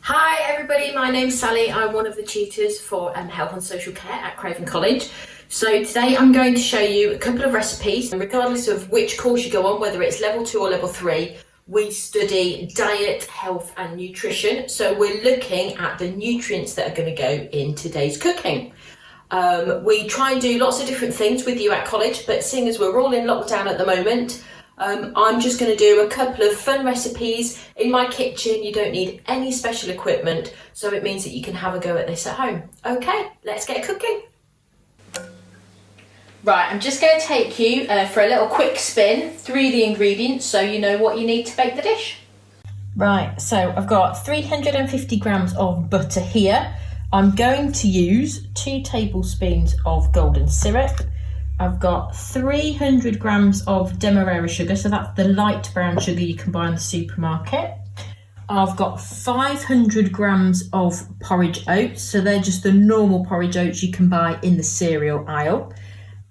Hi everybody, my name's Sally. I'm one of the tutors for Health and Social Care at Craven College. So today I'm going to show you a couple of recipes. Regardless of which course you go on, whether it's level 2 or level 3, we study diet, health and nutrition. So we're looking at the nutrients that are going to go in today's cooking. We try and do lots of different things with you at college, but seeing as we're all in lockdown at the moment, I'm just going to do a couple of fun recipes in my kitchen. You don't need any special equipment, so it means that you can have a go at this at home. Okay, let's get cooking. Right, I'm just going to take you for a little quick spin through the ingredients so you know what you need to bake the dish. Right, so I've got 350 grams of butter here. I'm going to use 2 tablespoons of golden syrup. I've got 300 grams of demerara sugar, so that's the light brown sugar you can buy in the supermarket. I've got 500 grams of porridge oats, so they're just the normal porridge oats you can buy in the cereal aisle.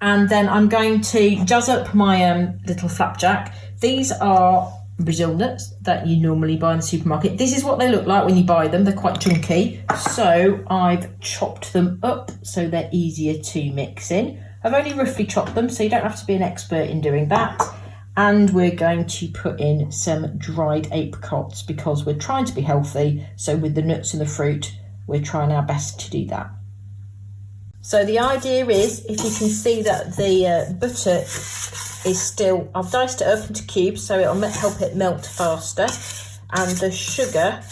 And then I'm going to jazz up my little flapjack. These are Brazil nuts that you normally buy in the supermarket. This is what they look like when you buy them. They're quite chunky, so I've chopped them up so they're easier to mix in. I've only roughly chopped them, so you don't have to be an expert in doing that. And we're going to put in some dried apricots because we're trying to be healthy. So with the nuts and the fruit, we're trying our best to do that. So the idea is, if you can see that the butter is still, I've diced it up into cubes so it'll help it melt faster. And the sugar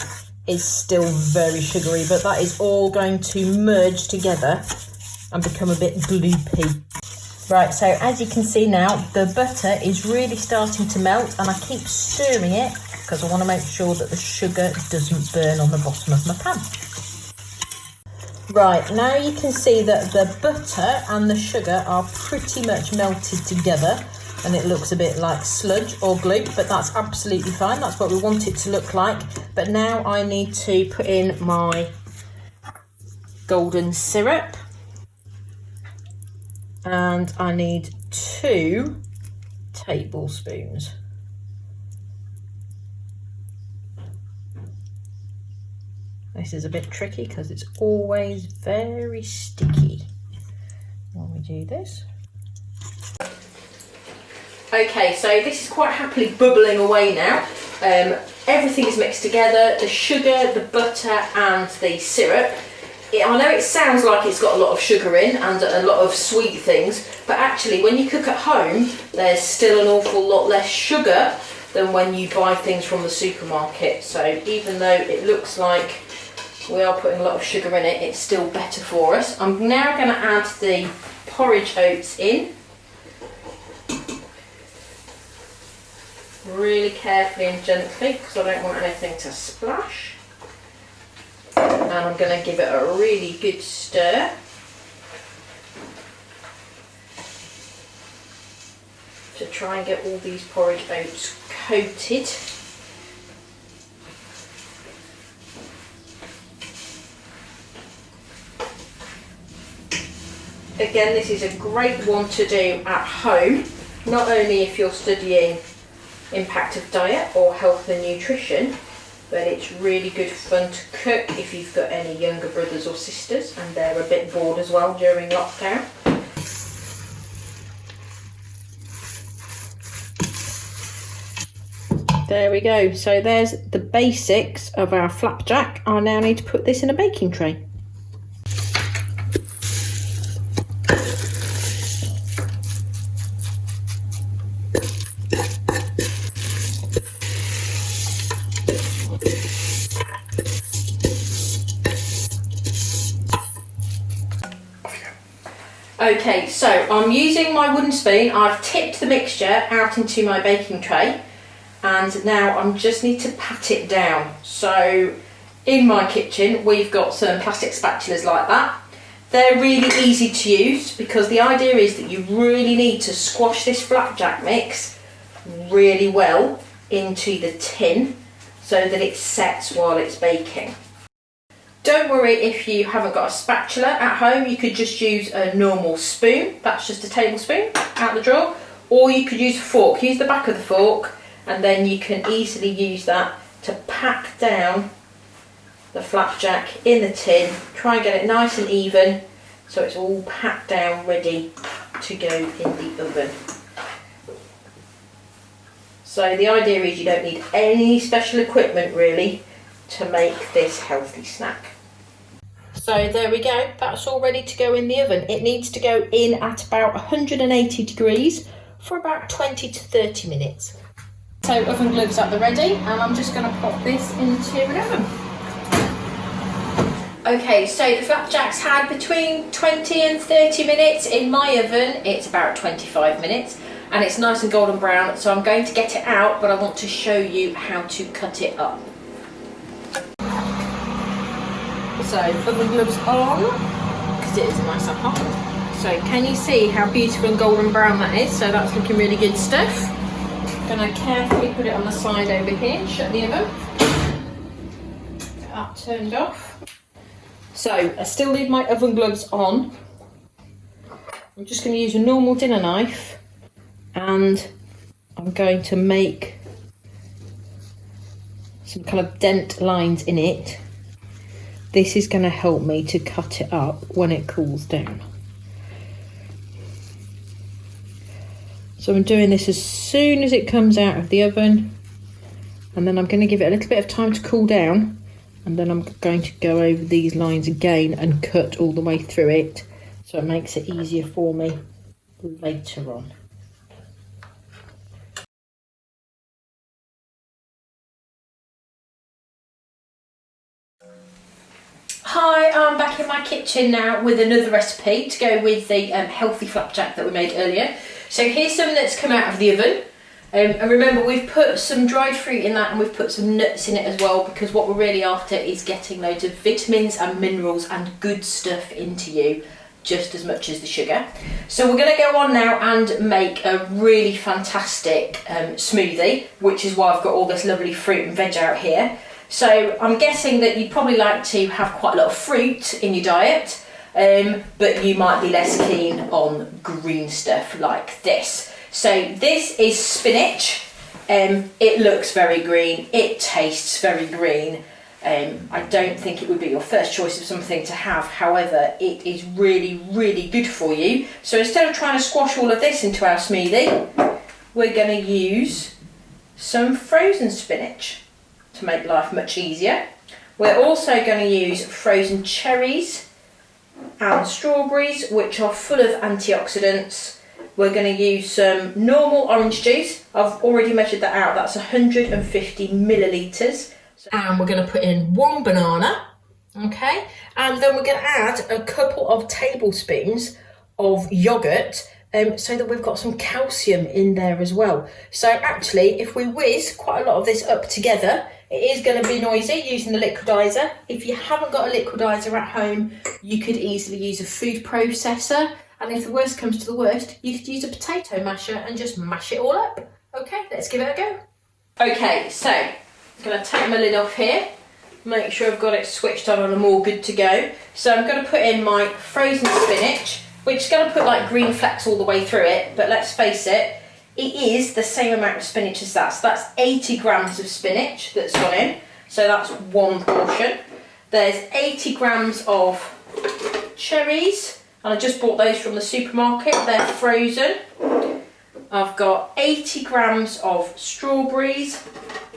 is still very sugary, but that is all going to merge together and become a bit gloopy. Right, so as you can see now, the butter is really starting to melt, and I keep stirring it because I want to make sure that the sugar doesn't burn on the bottom of my pan. Right, now you can see that the butter and the sugar are pretty much melted together, and it looks a bit like sludge or glue, but that's absolutely fine. That's what we want it to look like. But now I need to put in my golden syrup. And I need 2 tablespoons. This is a bit tricky because it's always very sticky when we do this. Okay, so this is quite happily bubbling away now. Everything is mixed together, the sugar, the butter and the syrup. I know it sounds like it's got a lot of sugar in and a lot of sweet things, but actually when you cook at home, there's still an awful lot less sugar than when you buy things from the supermarket. So even though it looks like we are putting a lot of sugar in it, it's still better for us. I'm now going to add the porridge oats in. Really carefully and gently because I don't want anything to splash. And I'm going to give it a really good stir. To try and get all these porridge oats coated. Again, this is a great one to do at home, not only if you're studying impact of diet or health and nutrition, but it's really good fun to cook if you've got any younger brothers or sisters and they're a bit bored as well during lockdown. There we go. So there's the basics of our flapjack. I now need to put this in a baking tray. Okay, so I'm using my wooden spoon. I've tipped the mixture out into my baking tray and now I just need to pat it down. So in my kitchen we've got some plastic spatulas like that. They're really easy to use because the idea is that you really need to squash this flapjack mix really well into the tin so that it sets while it's baking. Don't worry if you haven't got a spatula at home, you could just use a normal spoon, that's just a tablespoon out the drawer, or you could use a fork. Use the back of the fork and then you can easily use that to pack down the flapjack in the tin, try and get it nice and even so it's all packed down ready to go in the oven. So the idea is you don't need any special equipment really to make this healthy snack. So there we go, that's all ready to go in the oven. It needs to go in at about 180 degrees for about 20 to 30 minutes. So oven gloves at the ready, and I'm just going to pop this into an oven. Okay, so the flapjack's had between 20 and 30 minutes. In my oven, it's about 25 minutes, and it's nice and golden brown, so I'm going to get it out, but I want to show you how to cut it up. So oven gloves on, because it is nice and hot. So can you see how beautiful and golden brown that is? So that's looking really good stuff. I'm going to carefully put it on the side over here, shut the oven. Get that turned off. So I still leave my oven gloves on. I'm just going to use a normal dinner knife, and I'm going to make some kind of dent lines in it. This is going to help me to cut it up when it cools down. So I'm doing this as soon as it comes out of the oven, and then I'm going to give it a little bit of time to cool down, and then I'm going to go over these lines again and cut all the way through it, so it makes it easier for me later on. Hi, I'm back in my kitchen now with another recipe to go with the healthy flapjack that we made earlier. So here's some that's come out of the oven. And remember, we've put some dried fruit in that, and we've put some nuts in it as well, because what we're really after is getting loads of vitamins and minerals and good stuff into you, just as much as the sugar. So we're going to go on now and make a really fantastic smoothie, which is why I've got all this lovely fruit and veg out here. So I'm guessing that you'd probably like to have quite a lot of fruit in your diet, but you might be less keen on green stuff like this. So this is spinach. It looks very green, it tastes very green. I don't think it would be your first choice of something to have, however, it is really, really good for you. So instead of trying to squash all of this into our smoothie, we're going to use some frozen spinach to make life much easier. We're also going to use frozen cherries and strawberries, which are full of antioxidants. We're going to use some normal orange juice. I've already measured that out, that's 150 millilitres. And we're going to put in 1 banana, okay? And then we're going to add a couple of tablespoons of yoghurt, so that we've got some calcium in there as well. So actually, if we whiz quite a lot of this up together, it is going to be noisy using the liquidizer. If you haven't got a liquidizer at home, you could easily use a food processor. And if the worst comes to the worst, you could use a potato masher and just mash it all up. Okay, let's give it a go. Okay, so I'm going to take my lid off here, make sure I've got it switched on and I'm all good to go. So I'm going to put in my frozen spinach, which is going to put like green flecks all the way through it, but let's face it, it is the same amount of spinach as that. So that's 80 grams of spinach that's gone in, so that's one portion. There's 80 grams of cherries, and I just bought those from the supermarket, they're frozen. I've got 80 grams of strawberries,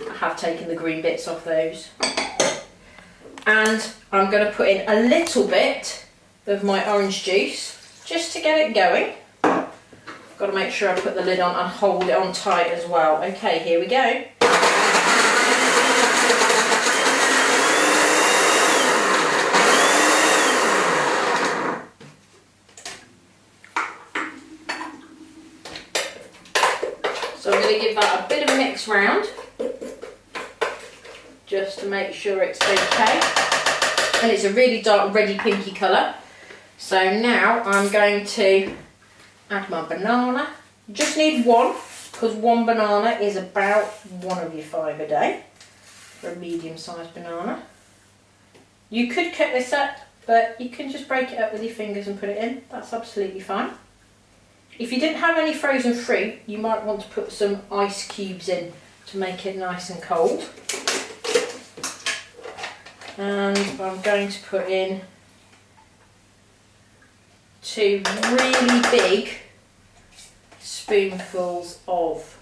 I have taken the green bits off those. And I'm going to put in a little bit of my orange juice, just to get it going. I've got to make sure I put the lid on and hold it on tight as well. Okay, here we go. So I'm going to give that a bit of a mix round, just to make sure it's okay. And it's a really dark reddy pinky colour. So now I'm going to add my banana. You just need one, because one banana is about 1 of your 5 a day for a medium-sized banana. You could cut this up, but you can just break it up with your fingers and put it in. That's absolutely fine. If you didn't have any frozen fruit, you might want to put some ice cubes in to make it nice and cold. And I'm going to put in 2 really big spoonfuls of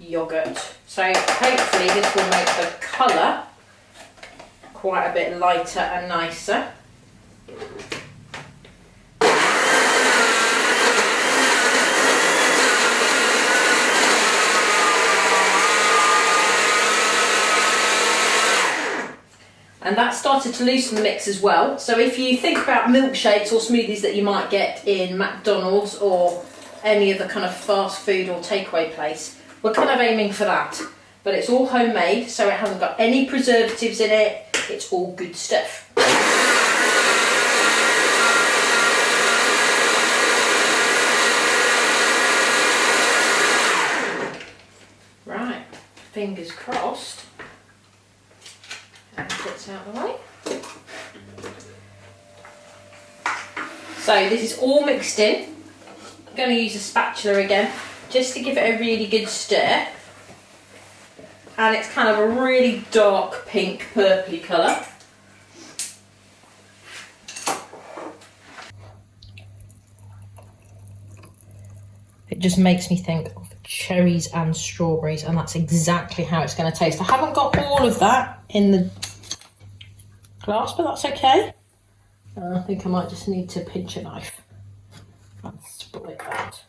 yoghurt. So hopefully this will make the colour quite a bit lighter and nicer. And that started to loosen the mix as well. So if you think about milkshakes or smoothies that you might get in McDonald's or any other kind of fast food or takeaway place, we're kind of aiming for that. But it's all homemade, so it hasn't got any preservatives in it. It's all good stuff. Right, fingers crossed. And bits out of the way. So this is all mixed in. I'm going to use a spatula again just to give it a really good stir. And it's kind of a really dark pink purpley colour. It just makes me think of cherries and strawberries, and that's exactly how it's going to taste. I haven't got all of that in the glass, but that's okay. I think I might just need to pinch a knife and split that.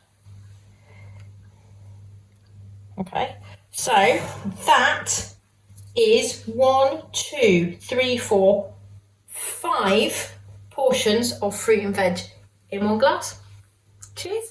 Okay, so that is 1, 2, 3, 4, 5 portions of fruit and veg in one glass. Cheers.